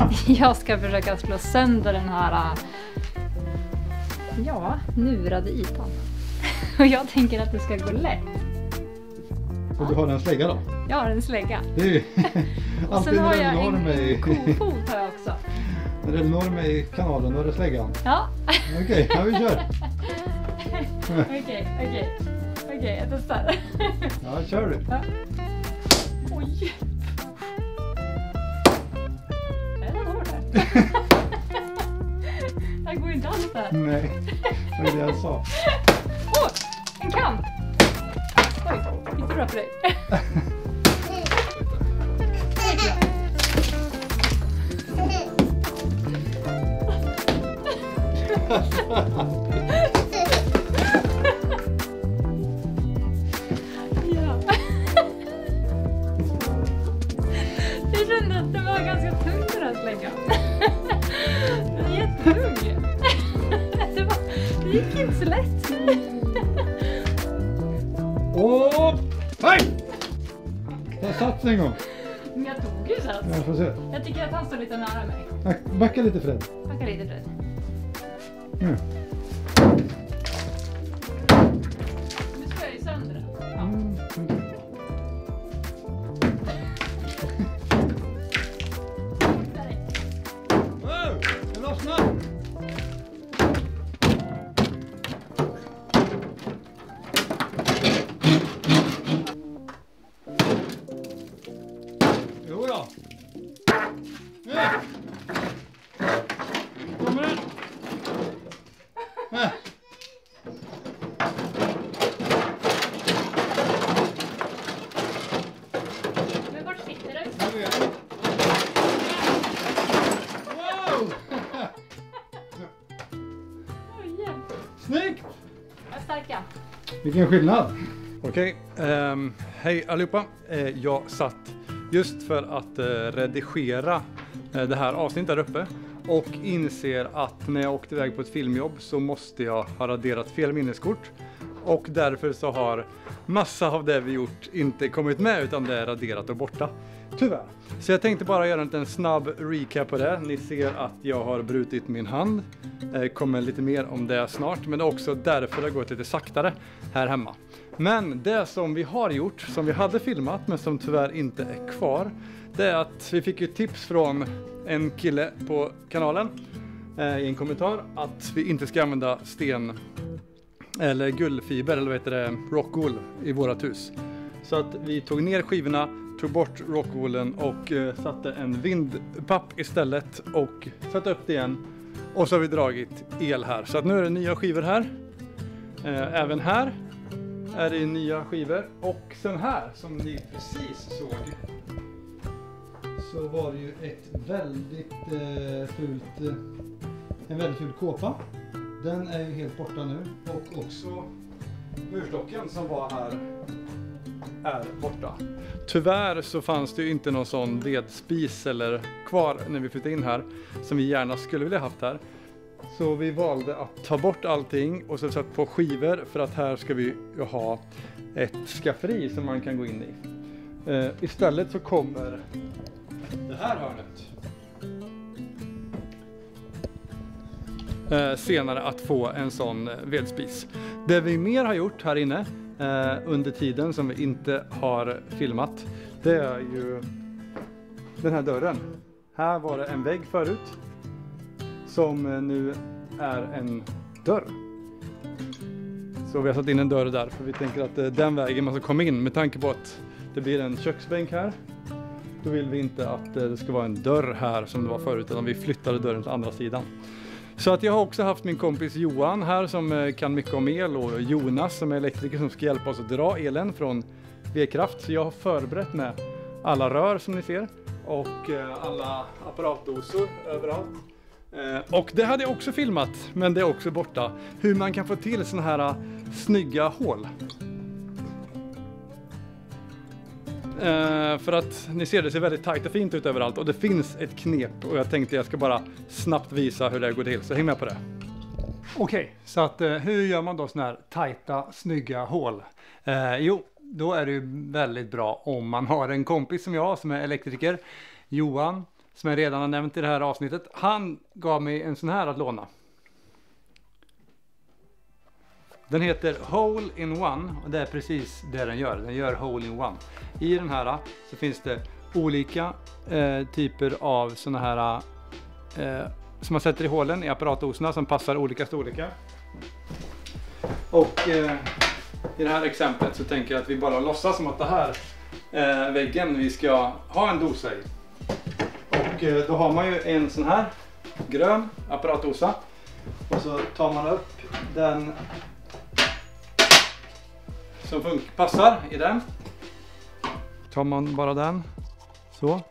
att jag ska försöka slå sönder den här nurade ytan. Och jag tänker att det ska gå lätt. Och du har en slägga då? Jag har en slägga. Det är ju Och sen har jag en med kofot har jag också. När Elinor är med i kanalen, då är det släggan. Ja. Okej, vi kör. Okej, jag testar. Ja, kör du. Ja. Oj. Det var hårt här. Det här går ju inte alls där. Nej, det är det jag sa. Åh, en kant. Oj, inte bra för dig. Jag kände att det var ganska tung den här släggan. Den är jättetung. Det gick inte så lätt. Åh! Hej! Ta sats en gång. Men jag tog ju sats. Jag får se. Jag tycker att han står lite nära mig. Backa lite Fred. Backa lite Fred. Nu. Nu ska jag ju sönder den. Ja. Wow, det lossnar! Jo då. Nu. Kommer den. Men vart sitter den? Nu är den. Wow! Oj, Snyggt! vad starka. Vilken skillnad! Okej, hej allihopa. Jag satt just för att redigera det här avsnittet där uppe och inser att när jag åkte iväg på ett filmjobb så måste jag ha raderat fel minneskort och därför så har massa av det vi gjort inte kommit med utan det är raderat och borta. Tyvärr. Så jag tänkte bara göra en snabb recap på det. Ni ser att jag har brutit min hand. Kommer lite mer om det snart. Men det är också därför det har gått lite saktare här hemma. Men det som vi har gjort, som vi hade filmat men som tyvärr inte är kvar. Det är att vi fick ju tips från en kille på kanalen i en kommentar att vi inte ska använda sten eller guldfiber eller vad heter det, rockwool i vårat hus. Så att vi tog ner skivorna, tog bort rockwoolen och satte en vindpapp istället och satte upp det igen. Och så har vi dragit el här. Så att nu är det nya skivor här. Även här är det nya skivor. Och sen här som ni precis såg så var det ju ett väldigt en väldigt ful kåpa. Den är ju helt borta nu och också murstocken som var här är borta. Tyvärr så fanns det ju inte någon sån vedspis eller kvar när vi flyttade in här som vi gärna skulle vilja haft här. Så vi valde att ta bort allting och så satt på skivor för att här ska vi ju ha ett skafferi som man kan gå in i. Istället så kommer det här hörnet senare att få en sån vedspis. Det vi mer har gjort här inne under tiden som vi inte har filmat, det är ju den här dörren. Här var det en vägg förut som nu är en dörr. Så vi har satt in en dörr där för vi tänker att den vägen man ska komma in med tanke på att det blir en köksbänk här. Då vill vi inte att det ska vara en dörr här som det var förut utan vi flyttade dörren till andra sidan. Så att jag har också haft min kompis Johan här som kan mycket om el och Jonas som är elektriker som ska hjälpa oss att dra elen från V-kraft. Så jag har förberett med alla rör som ni ser och alla apparatdosor överallt. Och det hade jag också filmat men det är också borta. Hur man kan få till såna här snygga hål. För att ni ser det ser väldigt tajt och fint ut överallt och det finns ett knep och jag tänkte jag ska bara snabbt visa hur det går till så häng med på det. Okej, så att hur gör man då såna här tajta snygga hål? Jo, då är det ju väldigt bra om man har en kompis som jag som är elektriker, Johan, som jag redan har nämnt i det här avsnittet, han gav mig en sån här att låna. Den heter Hole in One och det är precis det den gör. Den gör Hole in One. I den här så finns det olika typer av såna här som man sätter i hålen i apparatdoserna som passar olika storlekar. Och i det här exemplet så tänker jag att vi bara låtsas som att det här väggen vi ska ha en dosa i. Och då har man ju en sån här grön apparatdosa och så tar man upp den som passar i den. Tar man bara den så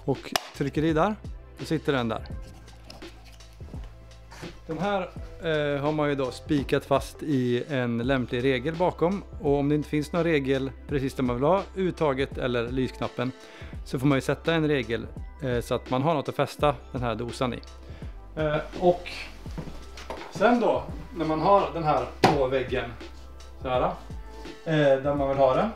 och trycker i där, då sitter den där. Den här har man ju då spikat fast i en lämplig regel bakom, och om det inte finns någon regel precis där man vill ha uttaget eller lysknappen så får man ju sätta en regel så att man har något att fästa den här dosan i. Och sen då när man har den här på väggen så här, där man vill ha den,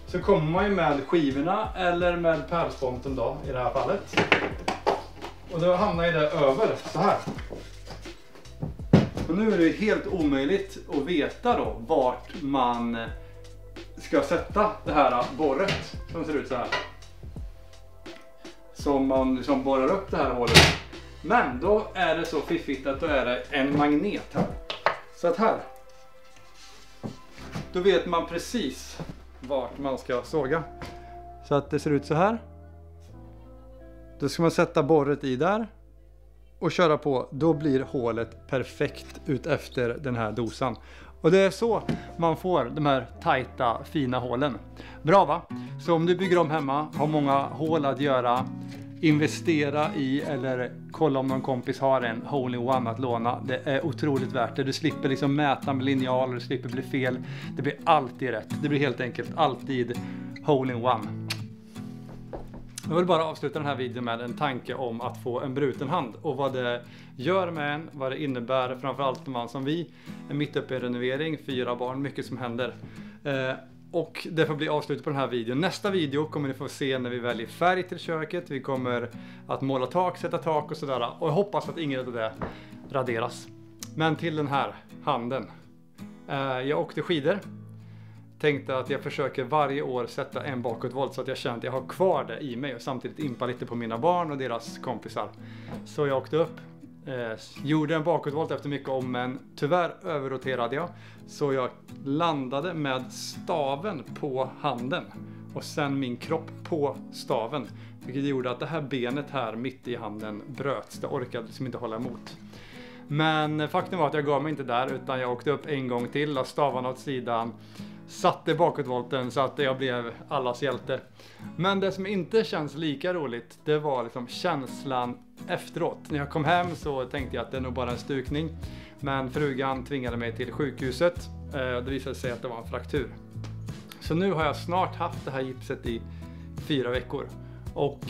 så kommer man ju med skivorna eller med pärlsponten då i det här fallet. Och då hamnar ju det över så här. Och nu är det helt omöjligt att veta då vart man ska sätta det här borret som ser ut så här. Som man liksom borrar upp det här hålet. Men då är det så fiffigt att då är det en magnet här. Så att här, då vet man precis vart man ska såga. Så att det ser ut så här. Då ska man sätta borret i där och köra på. Då blir hålet perfekt ut efter den här dosan. Och det är så man får de här tajta fina hålen. Bra va? Så om du bygger om hemma, har många hål att göra, investera i eller kolla om någon kompis har en hole in one att låna. Det är otroligt värt det. Du slipper liksom mäta med linjal, du slipper bli fel. Det blir alltid rätt. Det blir helt enkelt alltid hole in one. Jag vill bara avsluta den här videon med en tanke om att få en bruten hand och vad det gör med en, vad det innebär, framförallt när man som vi är mitt uppe i en renovering, 4 barn, mycket som händer. Och det får bli avslutet på den här videon. Nästa video kommer ni få se när vi väljer färg till köket. Vi kommer att måla tak, sätta tak och sådär. Och jag hoppas att inget av det raderas. Men till den här handen. Jag åkte skidor. Tänkte att jag försöker varje år sätta en bakåtvolt så att jag känner att jag har kvar det i mig. Och samtidigt impa lite på mina barn och deras kompisar. Så jag åkte upp. Gjorde en bakåtvolt efter mycket om, men tyvärr överroterade jag. Så jag landade med staven på handen och sen min kropp på staven. Vilket gjorde att det här benet här mitt i handen bröts. Det orkade liksom inte hålla emot. Men faktum var att jag gav mig inte där, utan jag åkte upp en gång till, la stavarna åt sidan, satte bakåtvolten så att jag blev allas hjälte. Men det som inte känns lika roligt, det var liksom känslan efteråt. När jag kom hem så tänkte jag att det är nog bara en stukning. Men frugan tvingade mig till sjukhuset. Det visade sig att det var en fraktur. Så nu har jag snart haft det här gipset i 4 veckor. Och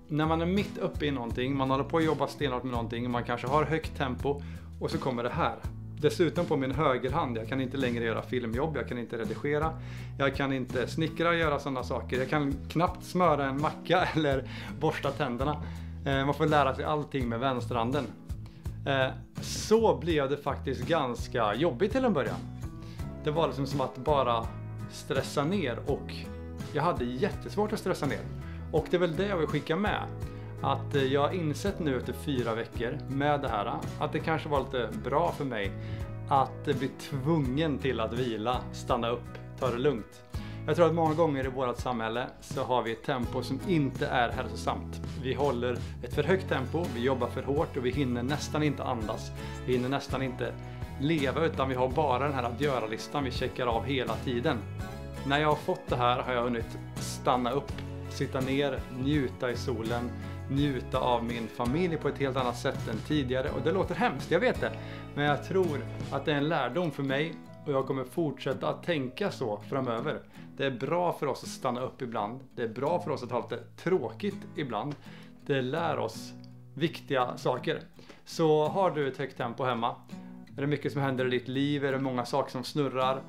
när man är mitt uppe i någonting, man håller på att jobba stenhårt med någonting, man kanske har högt tempo och så kommer det här. Dessutom på min högerhand, jag kan inte längre göra filmjobb, jag kan inte redigera, jag kan inte snickra och göra sådana saker. Jag kan knappt smöra en macka eller borsta tänderna. Man får lära sig allting med vänsterhanden. Så blev det faktiskt ganska jobbigt till en början. Det var liksom som att bara stressa ner, och jag hade jättesvårt att stressa ner. Och det är väl det jag vill skicka med. Att jag har insett nu efter 4 veckor med det här att det kanske var lite bra för mig att bli tvungen till att vila, stanna upp, ta det lugnt. Jag tror att många gånger i vårt samhälle så har vi ett tempo som inte är hälsosamt. Vi håller ett för högt tempo, vi jobbar för hårt och vi hinner nästan inte andas. Vi hinner nästan inte leva, utan vi har bara den här att göra-listan vi checkar av hela tiden. När jag har fått det här har jag hunnit stanna upp, sitta ner, njuta i solen, njuta av min familj på ett helt annat sätt än tidigare. Och det låter hemskt, jag vet det. Men jag tror att det är en lärdom för mig, och jag kommer fortsätta att tänka så framöver. Det är bra för oss att stanna upp ibland. Det är bra för oss att ha lite tråkigt ibland. Det lär oss viktiga saker. Så har du ett högt tempo hemma, är det mycket som händer i ditt liv, är det många saker som snurrar,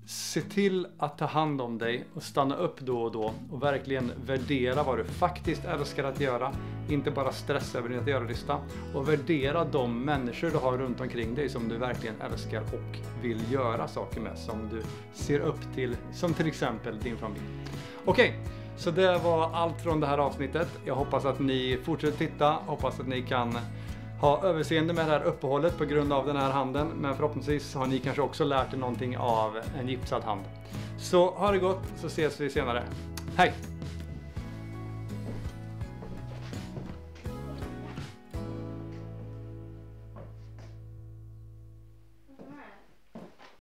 Se till att ta hand om dig och stanna upp då och då och verkligen värdera vad du faktiskt älskar att göra. Inte bara stressa över din att göra-lista. Och värdera de människor du har runt omkring dig som du verkligen älskar och vill göra saker med. Som du ser upp till, som till exempel din familj. Okej, så det var allt från det här avsnittet. Jag hoppas att ni fortsätter titta. Hoppas att ni kan ha överseende med det här uppehållet på grund av den här handen. Men förhoppningsvis har ni kanske också lärt er någonting av en gipsad hand. Så ha det gott, så ses vi senare. Hej!